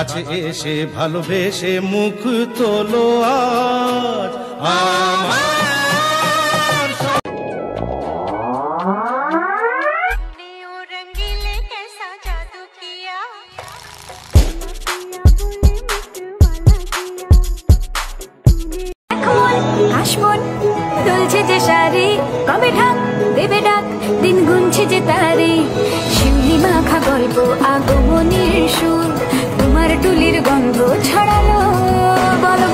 কাছে এসে ভালোবেসে মুখ তোলো আজ আমার কবে ঢাক দেবে ডাক দিন গুনছে যে তারি শিউলি মাখা গল্প আগমনের সুর তোমার টুলির গন্ধ ছড়ালো বলো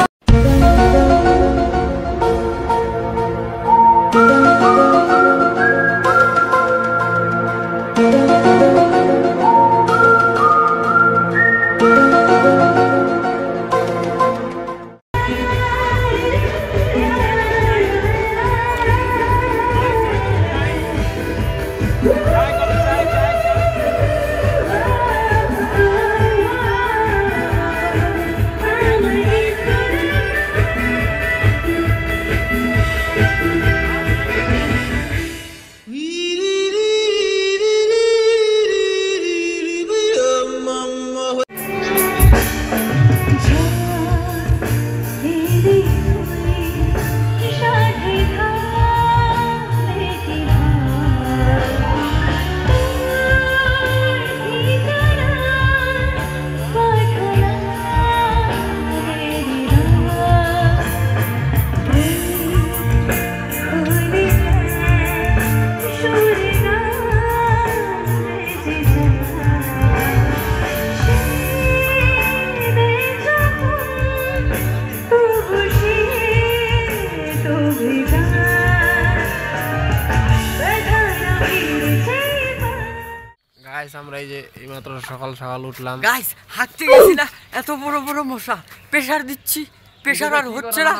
আমরা এই যে এইমাত্র সকাল সকাল উঠলাম গাইস হাঁটতে গেছি না এত বড় বড় মশা প্রেসার দিচ্ছি প্রেসার আর হচ্ছে না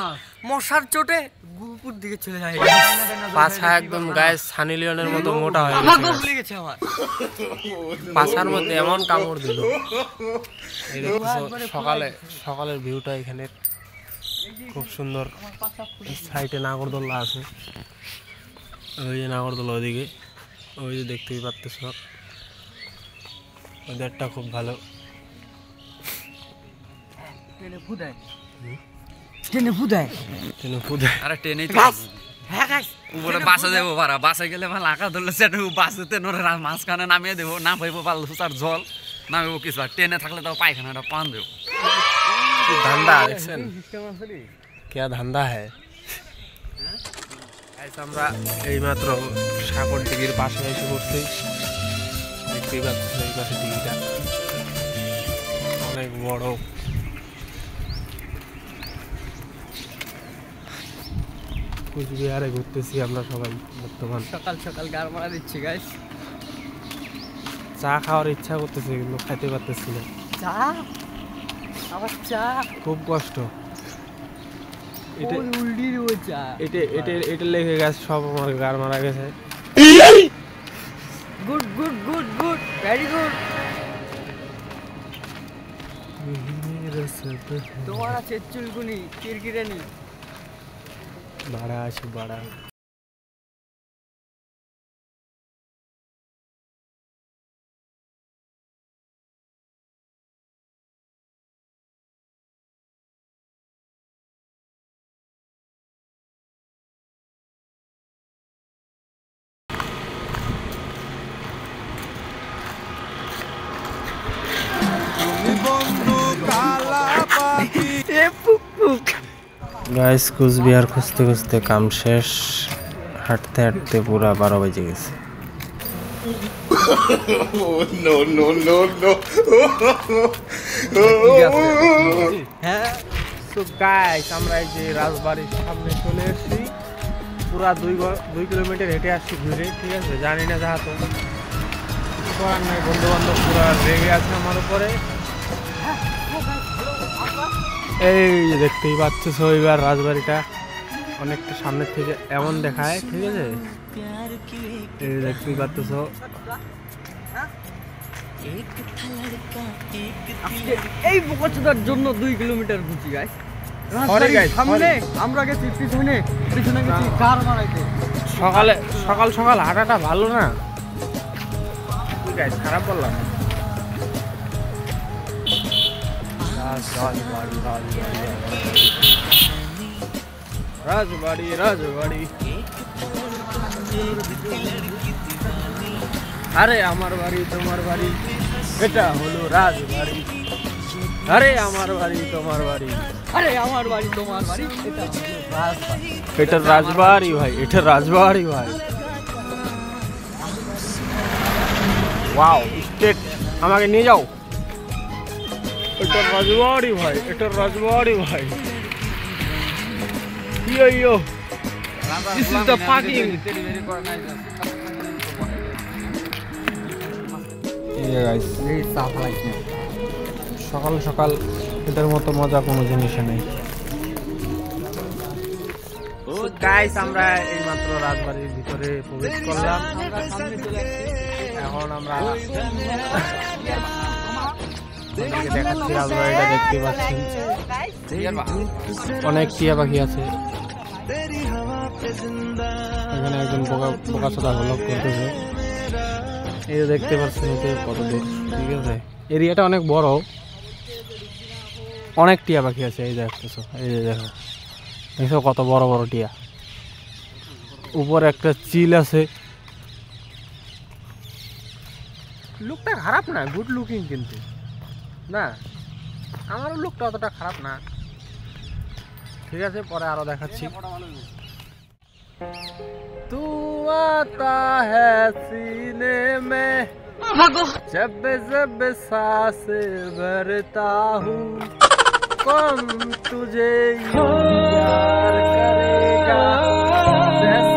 মশার চোটে উপর দিকে চলে যায় পাছা একদম গায়ে সানি লিওনের মতো মোটা হয়ে গেছে আমার পাছার মধ্যে এমন কামড় দিল এই দেখছো সকালের ভিউটা এখানে খুব সুন্দর সাইডে নাগরদোল্লা আছে ওই যে নাগরদোল্লা ওইদিকে ওই যে দেখতেই পাচ্ছ ওদেরটা খুব ভালো ট্রেনে ফুদায় আরে ট্রেনেই তো হ্যাঁ গাইস উপরে বাসে দেবো পারা বাসে গেলে ভাল আঁকা ধরলে সেটা বাসেতে নরে মাঝখানে নামিয়ে দেবো না পাইবো পারলো তার জল নামিবো কিছু আর ট্রেনে থাকলে তো পায়খানাটা পান দেবো ধান্দা দেখছেন কে ধান্দা হ্যাঁ আমরা এইমাত্র সাগর দিঘির পাশে এসে পড়ছি দেখতেই পাচ্ছি এই পাশে দিঘিটা অনেক বড় কুচবিহারে ঘুরতেছি আমরা সবাই বর্তমান সকাল সকাল গার মারা দিচ্ছি গাইস চা খাওয়ার ইচ্ছা করতেছে কিন্তু খাইতে পারতেছি না চা আবার চা খুব কষ্ট এটা লেগে গেছে সব আমার গার মারা গেছে good good good good very good তোমার আছে চুলকুনি কিরকিরানি বাড়া আছে বাড়া গাইস কুচবিহার খুঁজতে খুঁজতে কাম শেষ হাঁটতে হাঁটতে পুরা 12 বেজে গেছে হ্যাঁ তো গাইস আমরা এই যে রাজবাড়ির সামনে চলে এসেছি পুরা 2 কিলোমিটার হেঁটে আসছি ঘুরে ঠিক আছে জানি না যাহা তো করার নাই বন্ধু বান্ধব পুরা রেগে আছে আমার উপরে এই দেখতেই পাচ্ছ এবার রাজবাড়িটা অনেকটা সামনের থেকে এমন দেখায় ঠিক আছে এই দেখতেই পাচ্ছ এই বোকাচোদার জন্য 2 কিলোমিটার ঘুরছি গাইস রাজবাড়ির সামনে আমরা গেছি পিছনে গেছি কার মারাইতে সকাল সকাল হাঁটাটা ভালো না গাইস খারাপ বললাম রাজবাড়ি রাজবাড়ি। আরে আমার বাড়ি তোমার বাড়ি, এটা হলো রাজবাড়ি। আরে আমার বাড়ি তোমার বাড়ি, আরে আমার বাড়ি তোমার বাড়ি, এটা হলো রাজবাড়ি। এটা রাজবাড়ি ভাই, এটা রাজবাড়ি ভাই। ওয়াও স্টেট, আমাকে নিয়ে যাও। এটা রাজবাড়ি ভাই, এটা রাজবাড়ি ভাই। ইয়ো দিস ইজ দ্য পার্কিং। সকাল সকাল এটার মতো মজা কোনো জিনিসে নেই। গাইস আমরা এইমাত্র রাজবাড়ির ভিতরে প্রবেশ করলাম। এখন আমরা দেখাচ্ছি রাজবাড়িটা, দেখতে পাচ্ছেন অনেক টিয়া পাখি আছে। এখানে একজন বোকাচোদা ভ্লগ করতেছে, এই দেখতে পাচ্ছেন এতে কত দূর। ঠিক আছে, এরিয়াটা অনেক বড়, অনেক টিয়া পাখি আছে। এই দেখতেছো, এই যে দেখো, দেখছো কত বড় বড় টিয়া। উপরে একটা চিল আছে। লুকটা খারাপ না, গুড লুকিং কিন্তু না, আমারও লুকটা অতটা খারাপ না। ঠিক আছে, পরে আরো দেখাচ্ছি। तू आता है सीने में जब जब सांस भरता हूँ, कौन तुझे यूं प्यार करेगा जैसे